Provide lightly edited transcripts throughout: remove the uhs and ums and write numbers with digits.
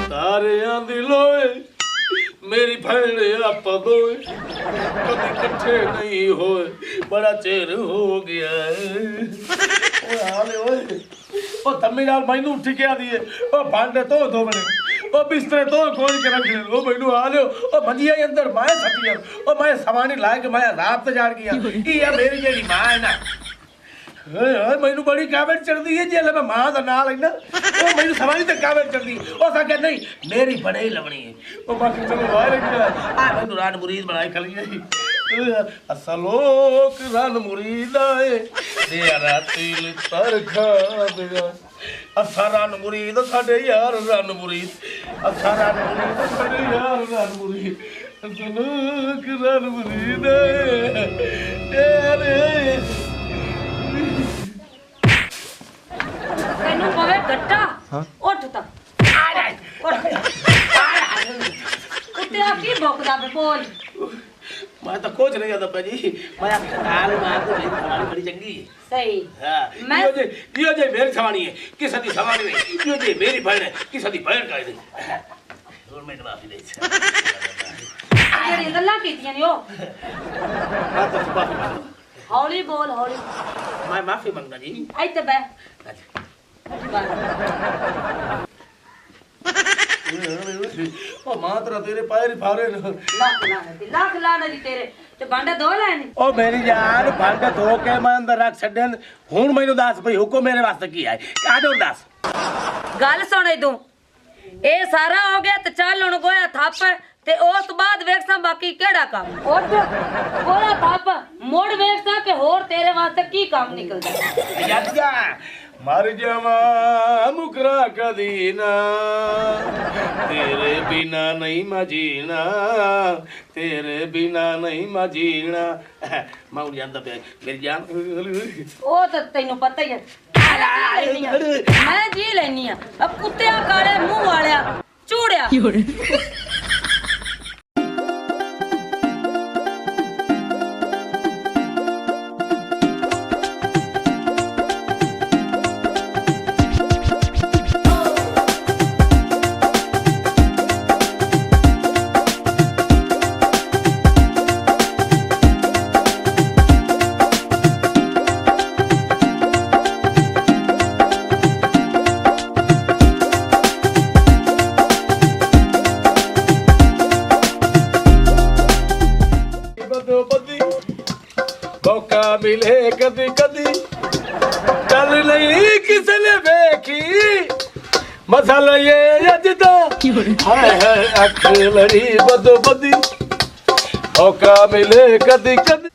ਤਾਰਿਆਂ ਦੀ ਲੋਏ ਮੇਰੀ ਭੈਣ ਆਪਾਂ ਦੋਏ ਕਦੇ ਇਕੱਠੇ ਨਹੀਂ ਹੋਏ ਬੜਾ ਚਿਰ ਹੋ ਗਿਆ ਓਏ ਹਾਲੇ ਓਏ ਉਹ ਧੰਮੀ ਨਾਲ ਮੈਨੂੰ ਉੱਠ ਕੇ ਆਦੀ ਏ ਉਹ ਭਾਂਡੇ ਧੋ ਦੋ ਬਣੇ ਉਹ ਬਿਸਤਰੇ ਧੋ ਕੋਈ ਕੇ ਰੱਖ ਉਹ ਮੈਨੂੰ ਆ ਲਿਓ ਉਹ ਮੰਜੀਆਂ ਦੇ ਅੰਦਰ ਮੈਂ ਸੱਟੀਆਂ ਉਹ ਮੈਂ ਸਵਾਣੀ ਲਾ ਕੇ ਮੈਂ ਰਾਤ ਤੇ ਜਾਣ ਗਿਆ ਇਹ ਆ ਮੇਰੀ ਜਿਹੜੀ ਮਾਂ ਹੈ ਨਾ ਓਏ ਮੈਨੂੰ ਬੜੀ ਕਾਵੜ ਚੜਦੀ ਹੈ ਜੇ ਮੈਂ ਮਾਂ ਦਾ ਨਾਂ ਲੈਣਾ ਉਹ ਮੈਨੂੰ ਸਵਾਣੀ ਤੇ ਕਾਵੜ ਚੜਦੀ ਉਹ ਸਾ ਕਿ ਨਹੀਂ ਮੇਰੀ ਬੜੇ ਲਵਣੀ ਹੈ ਉਹ ਬਾਕੀ ਚਲੋ ਵਾਹ ਰਿਹਾ ਆ ਮੈਨੂੰ ਰਾਨ ਮੁਰੀਦ ਬਣਾਈ ਖਲੀ ਹੈ ਅਸਲੋਕ ਰਨ ਮੁਰੀਦ ਆਏ ਤੇਰਾ ਤਿਲ ਤਰਖਾ ਦੇਗਾ ਅਸਾਂ ਰਨ ਮੁਰੀਦ ਸਾਡੇ ਯਾਰ ਰਨ ਮੁਰੀਦ ਅਸਾਂ ਰਨ ਮੁਰੀਦ ਸਾਡੇ ਯਾਰ ਰਨ ਮੁਰੀਦ ਅਸਲੋਕ ਰਨ ਮੁਰੀਦ ਤੇਰੇ ਤੈਨੂੰ ਪਵੇ ਗੱਟਾ ਉੱਠ ਤਾਂ ਆ ਜਾ ਉੱਤੇ ਆ ਕੀ ਭੌਂਕਦਾ ਪੇ ਬੋਲ मैं तो कुछ नहीं आता भाजी मैं आल मार तो मेरी सवारी बड़ी चंगी है सही हां मैं यो जे मेरी सवारी है किस दी सवारी नहीं यो जे मेरी बहन है किस दी बहन का है और मैं माफी दे तेरी गल्ला कीतियां ने ओ हां तो माफी मांगो हौली बोल हौली मैं माफी मांगदा जी आई ते बे ओ मातरा तेरे पैर फारे लाख लाने दी तेरे ते भांडे धो लेनी ओ मेरी यार भांडे धो के मैं अंदर रख छड्डन हुन मैनू दस भई हुक्म मेरे वास्ते की है कादो दस गल सुन तू ए सारा हो गया ते चल हुन गोया थप ते उस बाद वेखसा बाकी केड़ा काम उठ गोया थप मोड़ वेखसा के होर तेरे वास्ते की काम निकलदा यादिया मर जावा मुकरा कदी ना तेरे बिना नहीं मजीना तेरे बिना नहीं मजीना मैं उड़ जाता पे मेरी जान ओ तो तैनू पता ही है मैं जी लेनी है अब कुत्ते काले मुंह वाले चूड़िया मौका मिले कदी कदी चल नहीं किसी ने देखी मसाला ये अजदा हाय हाय अख लड़ी बदो बदी मौका मिले कदी कदी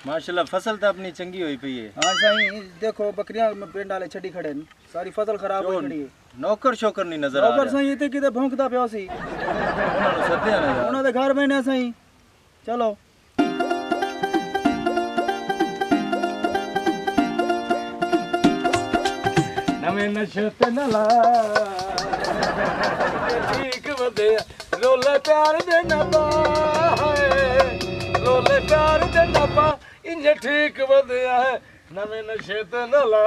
माशाल्लाह फसल तो अपनी चंगी हुई पई है। हाँ सही देखो बकरियां में पेड़ डाले छड़ी खड़े न सारी फसल खराब हो खड़ी है नौकर शोकर नहीं नजर आ नौकर रहा सही इते किते भौंकदा पिया सी उन्होंने सद्या ना यार उन्हां दे घर में ने सही चलो नवे नशे ते न ला ठीक वदे रोले प्यार दे न पा रोले प्यार दे न पा इंज ठीक वदे है नवे नशे ते न ला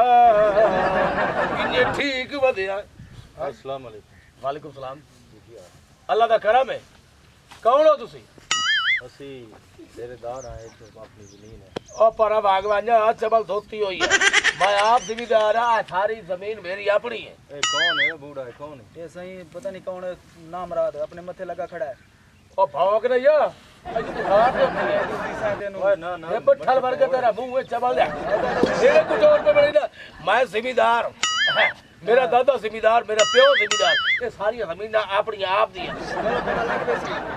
इंज ठीक वदे अस्सलाम वालेकुम वालेकुम सलाम अल्लाह दा करम है कौन हो तुसी ਅਸੀਂ ਦੇਰੇਦਾਰ ਆਏ तो अपनी जमीन है ओ परा बागवान चबल धोती हुई है मैं आप जिम्मेदार है सारी जमीन मेरी अपनी है ए कौन है बूढ़ा है कौन है ये सही पता नहीं कौन नाम रात अपने मथे लगा खड़ा है ओ भौंक नहीं है अज बुखार ते दूसरी साइड नु ओए ना ना ये पट्ठल भर के तेरा मुंह में चबल है मेरे कुटोर पे बड़ी ना मैं जिम्मेदार हूं मेरा दादा जिम्मेदार मेरा प्यो जिम्मेदार ये सारी जमीन अपनी आप दी है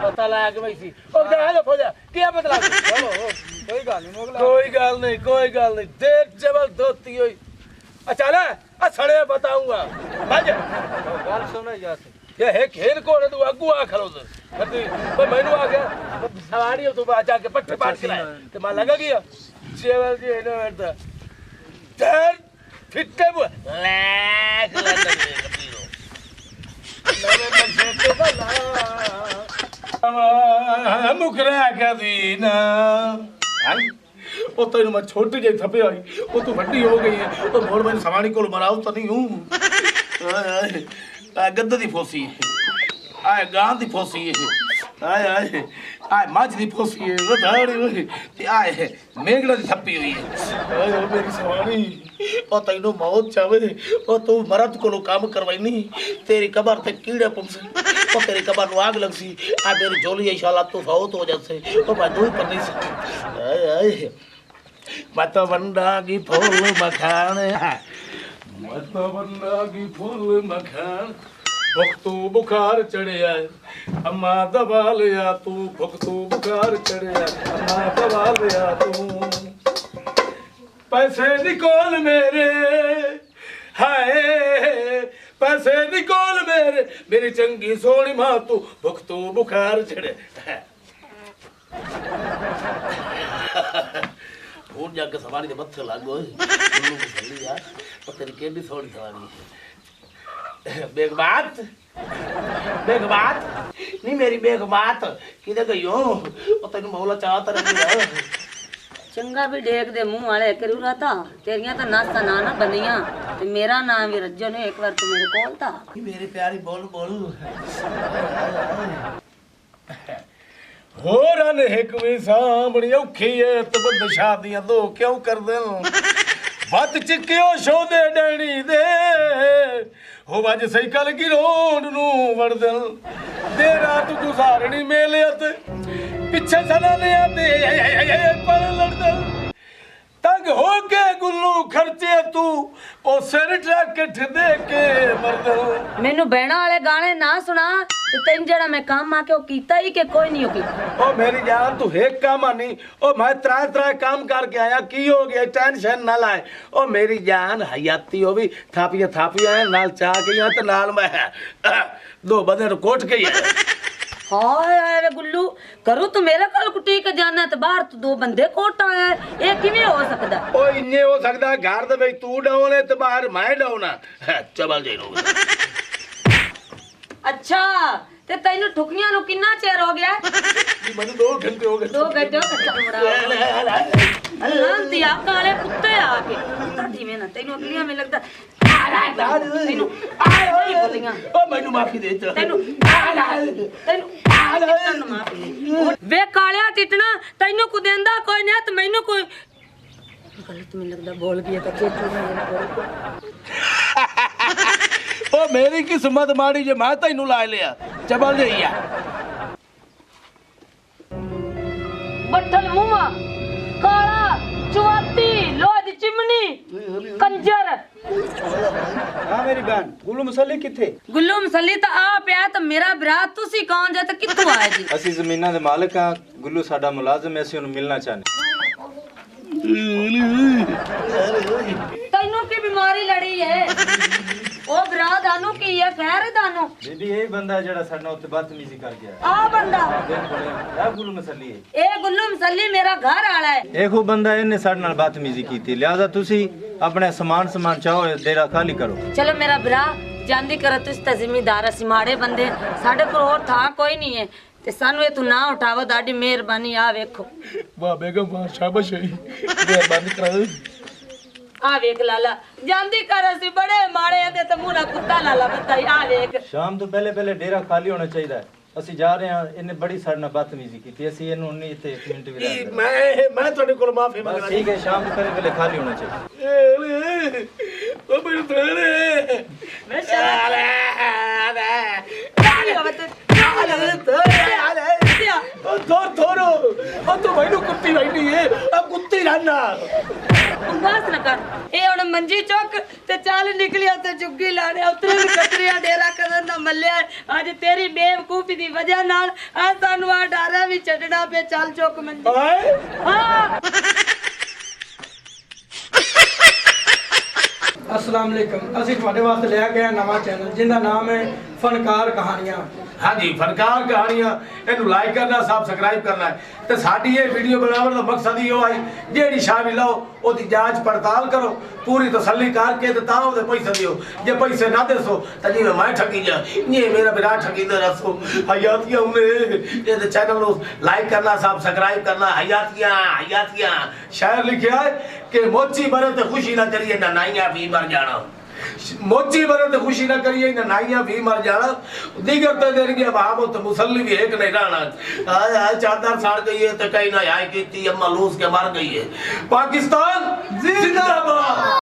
पता लग गई सी ओ जा हेलो हो जा क्या बदला चलो कोई गल नहीं मोगला कोई गल नहीं देख चबल धोती हुई अच्छा ना सड़े बताऊंगा भज गल सुन यार ये है खेल को तू अगू आ खलो तो मैनू आ गया सवारी तू आ जाके पट्टे पाट के लाए ते मैं लगा गया चबल जी ने बैठता डर फिट्टे लैक लंदन में कपीरो नवे नशे ते भला ਹਾਂ ਮੁਕਰਿਆ ਕਦੀ ਨਾ ਹਾਂ ਉਹ ਤੈਨੂੰ ਮੈਂ ਛੋਟੀ ਜਿਹੀ ਥੱਪਿਆ ਉਹ ਤੂੰ ਵੱਡੀ ਹੋ ਗਈ ਹੈ ਉਹ ਮੋੜ ਮੈਨੂੰ ਸਵਾਣੀ ਕੋਲ ਮਰਾਉ ਤਾਂ ਨਹੀਂ ਹੂੰ ਆਏ ਆਏ ਗੱਦ ਦੀ ਫੋਸੀ ਆਏ ਗਾਂ ਦੀ ਫੋਸੀ ਹੈ ਆਏ ਆਏ ਆਏ ਮੱਝ ਦੀ ਫੋਸੀ ਹੈ ਵਧਾੜੀ ਹੋਈ ਤੇ ਆਏ ਮੇਗੜਾ ਦੀ ਥੱਪੀ ਹੋਈ ਹੈ ਆਏ ਉਹ ਮੇਰੀ ਸਵਾਣੀ ਉਹ ਤੈਨੂੰ ਮੌਤ ਚਾਵੇ ਉਹ ਤੂੰ ਮਰਦ ਕੋਲੋਂ ਕੰਮ ਕਰਵਾਈਨੀ ਤੇਰੀ ਕਬਰ ਤੇ ਕੀੜੇ ਪੁੰਸੇ ਉਹ ਤੇਰੀ ਕਬਰ ਨੂੰ ਆਗ ਲੱਗ ਸੀ ਆ ਮੇਰੀ ਝੋਲੀ ਇੰਸ਼ਾਅੱਲਾ ਤੂੰ ਫੌਤ ਹੋ ਜਾਸੇ ਉਹ ਮੈਂ ਦੂਰ ਪਰ ਨਹੀਂ ਸਕती ਆਏ ਆਏ ਮਤ ਵੰਡਾ ਕੀ ਫੁੱਲ ਮਖਾਣ ਮਤ ਵੰਡਾ ਕੀ ਫੁੱਲ ਮਖਾਣ ਵਕਤੂ ਬੁਖਾਰ ਚੜਿਆ ਅੰਮਾ ਦਬਾ ਲਿਆ ਤੂੰ ਵਕਤੂ ਬੁਖਾਰ ਚੜਿਆ ਅੰਮਾ ਦਬਾ ਲਿਆ ਤੂੰ ਪੈਸੇ ਨਿਕੋਲ ਮੇਰੇ ਹਾਏ ਪੈਸੇ ਨਿਕੋਲ ਮੇਰੇ ਮੇਰੀ ਚੰਗੀ ਸੋਹਣੀ ਮਾਂ ਤੂੰ ਵਕਤੂ ਬੁਖਾਰ ਚੜਿਆ ਹੁਣ ਜਾ ਕੇ ਸਵਾਰੀ ਦੇ ਮੱਥੇ ਲੱਗ ਓਏ ਉਹਨੂੰ ਚੱਲੀ ਯਾਰ ਉਹ ਤੇਰੀ ਕਿਹੜੀ ਸੋਹਣੀ ਸਵਾਰੀ ਬੇਗਮਾਤ ਬੇਗਮਾਤ ਨਹੀਂ ਮੇਰੀ ਬੇਗਮਾਤ ਕਿਤੇ ਗਈ ਹੋ ਉਹ ਤੈਨੂੰ ਮੌਲਾ ਚਾਹਤ ਰਹੀ ਚੰਗਾ ਵੀ ਡੇਕ ਦੇ ਮੂੰਹ ਵਾਲੇ ਕਰੂ ਰਤਾ ਤੇਰੀਆਂ ਤਾਂ ਨਾਸਤਾ ਨਾ ਬੰਦੀਆਂ ਤੇ ਮੇਰਾ ਨਾਮ ਵੀ ਰੱਜੋ ਨੇ ਇੱਕ ਵਾਰ ਤੂੰ ਮੇਰੇ ਕੋਲ ਤਾਂ ਮੇਰੀ ਪਿਆਰੀ ਬੋਲ ਬੋਲ ਹੋਰਾਂ ਨੇ ਇੱਕ ਵੀ ਸਾਂਭਣੀ ਔਖੀ ਏ ਤੇ ਬੰਦ ਸ਼ਾਦੀਆਂ ਦੋ ਕਿਉਂ ਕਰਦੇ ਵੱਤ ਚਿੱਕਿਓ ਸ਼ੋਦੇ ਡੈਣੀ ਦੇ ਹੋ ਵੱਜ ਸਾਈਕਲ ਕੀ ਰੋਡ ਨੂੰ ਵੜਦਲ ਦੇ ਰਾਤ ਗੁਜ਼ਾਰਣੀ ਮੇਲਿਆ ਤੇ ਪਿੱਛੇ ਸਦਾ ਲਿਆ ਤੇ ਪਰ ਲੜਦਲ ਤੰਗ ਹੋ ਕੇ ਗੁੱਲੂ ਖਰਚੇ ਤੂੰ ਉਹ ਸਿਰ ਟਰੱਕ ਦੇ ਕੇ ਮਰਦਲ ਮੈਨੂੰ ਬਹਿਣਾ ਵਾਲੇ ਗਾਣੇ ਨਾ ਸੁਣਾ ਤੇ ਤੈਨੂੰ ਜਿਹੜਾ ਮੈਂ ਕੰਮ ਆ ਕੇ ਉਹ ਕੀਤਾ ਹੀ ਕਿ ਕੋਈ ਨਹੀਂ ਉਹ ਕੀਤਾ ਉਹ ਮੇਰੀ ਜਾਨ ਤੂੰ ਇੱਕ ਕੰਮ ਆ ਨਹੀਂ ਉਹ ਮੈਂ ਤਰਾ ਕੰਮ ਕਰਕੇ ਆਇਆ ਕੀ ਹੋ ਗਿਆ ਟੈਨਸ਼ਨ ਨਾ ਲਾਏ ਉਹ ਮੇਰੀ ਜਾਨ ਹਯਾਤੀ ਉਹ ਵੀ ਥਾਪੀਆਂ ਨਾਲ ਚਾਹ ਗਈਆਂ ਤੇ ਨਾਲ ਮੈਂ ਦੋ ਬੰਦੇ ਨੂੰ ਕੋਟ ਗਈ ਹਾਏ ਹਾਏ ਵੇ ਗੁੱਲੂ ਕਰੂ ਤੂੰ ਮੇਰੇ ਕੋਲ ਕੁੱਟੀ ਕੇ ਜਾਣਾ ਤੇ ਬਾਹਰ ਤੂੰ ਦੋ ਬੰਦੇ ਕੋਟ ਆਇਆ ਇਹ ਕਿਵੇਂ ਹੋ ਸਕਦਾ ਉਹ ਇੰਨੇ ਹੋ ਸਕਦਾ ਘਰ ਦੇ ਵਿੱਚ ਤੂੰ ਡਾਉਣ ਹੈ ਤੇ ਬਾਹਰ ਮੈਂ ਡਾਉਣਾ ਚਬਲ ਜੇ ਰੋ ਅੱਛਾ ਤੇ ਤੈਨੂੰ ਠੁਕੀਆਂ ਨੂੰ ਕਿੰਨਾ ਚਿਰ ਹੋ ਗਿਆ ਮੈਨੂੰ 2 ਘੰਟੇ ਹੋ ਗਏ 2 ਘੰਟੇ ਕੱਚਾ ਮੁੜਾ ਅੱਲਾਹ ਦੀ ਆਕਾ ਵਾਲੇ ਕੁੱਤੇ ਆ ਕੇ ਤੁਹਾਡੀ ਮੈਂ ਨਾ ਤੈਨੂੰ ਅਗਲੀਆਂ ਮੇ ਲੱਗਦਾ ਤੈਨੂੰ ਆਏ ਬੋਲੀਆਂ ਉਹ ਮੈਨੂੰ ਮਾਫੀ ਦੇ ਤੈਨੂੰ ਮਾਫੀ ਵੇ ਕਾਲਿਆ ਟਿਟਣਾ ਤੈਨੂੰ ਕੋ ਦੇਂਦਾ ਕੋਈ ਨਹੀਂ ਤੇ ਮੈਨੂੰ ਕੋਈ ਗਲਤ ਮੈਨੂੰ ਲੱਗਦਾ ਬੋਲ ਗਿਆ ਤਾਂ ਚੇਤੂ ਉਹ ਮੇਰੀ ਕਿਸਮਤ ਮਾੜੀ ਜੇ ਮੈਂ ਤੈਨੂੰ ਲਾ ਲਿਆ ਚਬਲ ਜਈਆ ਬੱਠਲ ਮੂੰਹਾ ਕਾਲਾ ਚੁਆਤੀ ਲੋਹ ਦੀ ਚਿਮਨੀ ਕੰਜਰ हाँ मेरी बहन गुल्लू मसल्ले किथे ਗੁੱਲੂ ਮਸੱਲੀ ਤਾਂ ਆ ਪਿਆ ਤਾਂ ਮੇਰਾ ਭਰਾ ਤੁਸੀਂ ਕੌਣ ਜੇ ਤੇ ਕਿੱਥੋਂ ਆਏ ਜੀ ਅਸੀਂ ਜ਼ਮੀਨਾਂ ਦੇ ਮਾਲਕ ਹਾਂ ਗੁੱਲੂ ਸਾਡਾ ਮੁਲਾਜ਼ਮ ਹੈ ਅਸੀਂ ਉਹਨੂੰ ਮਿਲਣਾ ਚਾਹੁੰਦੇ ਤੈਨੂੰ ਕੀ ਬਿਮਾਰੀ ਲੜੀ ਹੈ ਉਹ ਭਰਾ ਦਾਨੂੰ ਕੀ ਹੈ ਖੈਰ ਦਾਨੂੰ ਬੀਬੀ ਇਹ ਬੰਦਾ ਜਿਹੜਾ ਸਾਡੇ ਨਾਲ ਉੱਤੇ ਬਦਤਮੀਜ਼ੀ ਕਰ ਗਿਆ ਆ ਬੰਦਾ ਬਿਲਕੁਲ ਇਹ ਗੁੱਲੂ ਮਸੱਲੀ ਹੈ ਇਹ ਗੁੱਲੂ ਮਸੱਲੀ ਮੇਰਾ ਘਰ ਵਾਲਾ ਹੈ ਇਹ ਉਹ ਬੰਦਾ ਇਹਨੇ ਸਾਡੇ ਨਾਲ ਬਦਤਮੀਜ਼ੀ ਕੀਤੀ ਲਿਆਜ਼ਾ ਤੁਸੀਂ ਆਪਣੇ ਸਮਾਨ ਚਾਹੋ ਡੇਰਾ ਖਾਲੀ ਕਰੋ ਚਲੋ ਮੇਰਾ ਭਰਾ ਜਾਂਦੀ ਕਰ ਤੁਸੀਂ ਤਾਂ ਜ਼ਿੰਮੇਦਾਰ ਅਸੀਂ ਮਾੜੇ ਬੰਦੇ ਸਾਡੇ ਕੋਲ ਹੋਰ ਥਾਂ ਕੋਈ ਨਹੀਂ ਹੈ ਤੇ ਸਾਨੂੰ ਇਹ ਤੂੰ ਨਾ ਉਠਾਵੋ ਤੁਹਾਡੀ ਮਿਹਰਬਾਨੀ ਆ ਵੇਖੋ ਵਾਹ ਬੇਗਮ ਵਾਹ ਸ਼ਾਬਾਸ਼ ਹੈ ਮਿਹਰਬਾਨੀ ਕਰਾ ਆ ਵੇਖ ਲਾਲਾ ਜਾਂਦੀ ਕਰ ਅਸੀਂ ਬੜੇ ਮਾੜੇ ਆ ਤੇ ਮੂੰਹ ਨਾਲ ਕੁੱਤਾ ਲਾਲਾ ਬਤਾਈ ਆ ਵੇਖ ਸ਼ਾਮ ਤੋਂ ਪਹਿਲੇ ਡੇਰਾ ਖਾਲੀ ਹੋਣਾ ਚਾਹੀਦਾ ਹੈ ਅਸੀਂ ਜਾ ਰਹੇ ਹਾਂ ਇਹਨੇ ਬੜੀ ਸਾਡੇ ਨਾਲ ਬਦਤਮੀਜ਼ੀ ਕੀਤੀ ਅਸੀਂ ਇਹਨੂੰ ਨਹੀਂ ਇੱਥੇ 1 ਮਿੰਟ ਵੀ ਰਹਿਣ ਦੇਣਾ ਮੈਂ ਤੁਹਾਡੇ ਕੋਲ ਮਾਫੀ ਬਸ ਮੰਗਦਾ ਠੀਕ ਹੈ ਸ਼ਾਮ ਤੋਂ ਪਹਿਲੇ ਖਾਲੀ ਹੋਣਾ ਚਾਹੀਦਾ ਉਹ ਮੈਨੂੰ ਥੋੜੇ ਮੈਂ ਸ਼ਾਲਾ ਥੋੜੋ ਉਹ ਤੂੰ ਮੈਨੂੰ ਕੁੱਤੀ ਰਹਿਣੀ ਏ ਆ ਕੁੱਤੀ ਰਹਿਣਾ ਬਸ ਨਾ ਕਰ ਇਹ ਹੁਣ ਮੰਜੀ ਚੁੱਕ ਤੇ ਚੱਲ ਨਿਕਲਿਆ ਤੇ ਚੁੱਗੀ ਲਾੜਿਆ ਉਤਰੇ ਵੀ ਕਤਰੀਆ ਡੇਰਾ ਕਰਨ ਦਾ ਮੱਲਿਆ ਅੱਜ ਤੇਰੀ ਬੇਵਕੂਫੀ ਦੀ ਵਜ੍ਹਾ ਨਾਲ ਆ ਸਾਨੂੰ ਆ ਡਾਰਾ ਵੀ ਛੱਡਣਾ ਪਏ ਚੱਲ ਚੁੱਕ ਮੰਜੀ ਓਏ ਹਾਂ अस्सलाम वालेकुम ਅਸੀਂ ਤੁਹਾਡੇ ਵਾਸਤੇ ਲੈ ਕੇ ਆਏ ਨਵਾਂ ਚੈਨਲ ਜਿਹਦਾ ਨਾਮ ਹੈ फनकार कहानियां। हाँ जी, फनकार कहानियां इनू लाइक करना, सब्सक्राइब करना है। तो साडी ये वीडियो बनाने का मकसद ही आई, जेड़ी शाह भी लाओ ओदी जांच पड़ताल करो, पूरी तसल्ली करके ते तां ओदे पैसे दियो। जे पैसे ना देसो तो जिवें मैं ठगी जा, ये मेरा बिरा ठगी दे रसो। हयातियां ने ये चैनल को लाइक करना, सब्सक्राइब करना। हयातियां हयातियां शायर लिखा है कि मोची बरे तो खुशी ना करिए ना नाइया भी मर जाना। मोची बरे तो खुशी ना करिए ना नाइया भी मर जाना। दीगर तो देंगे बाबू तो मुसल्ली भी एक नहीं रहना। आज आज चादर साड़ गई है तो कहीं ना आय की अम्मा लूस के मर गई है। पाकिस्तान जिंदाबाद।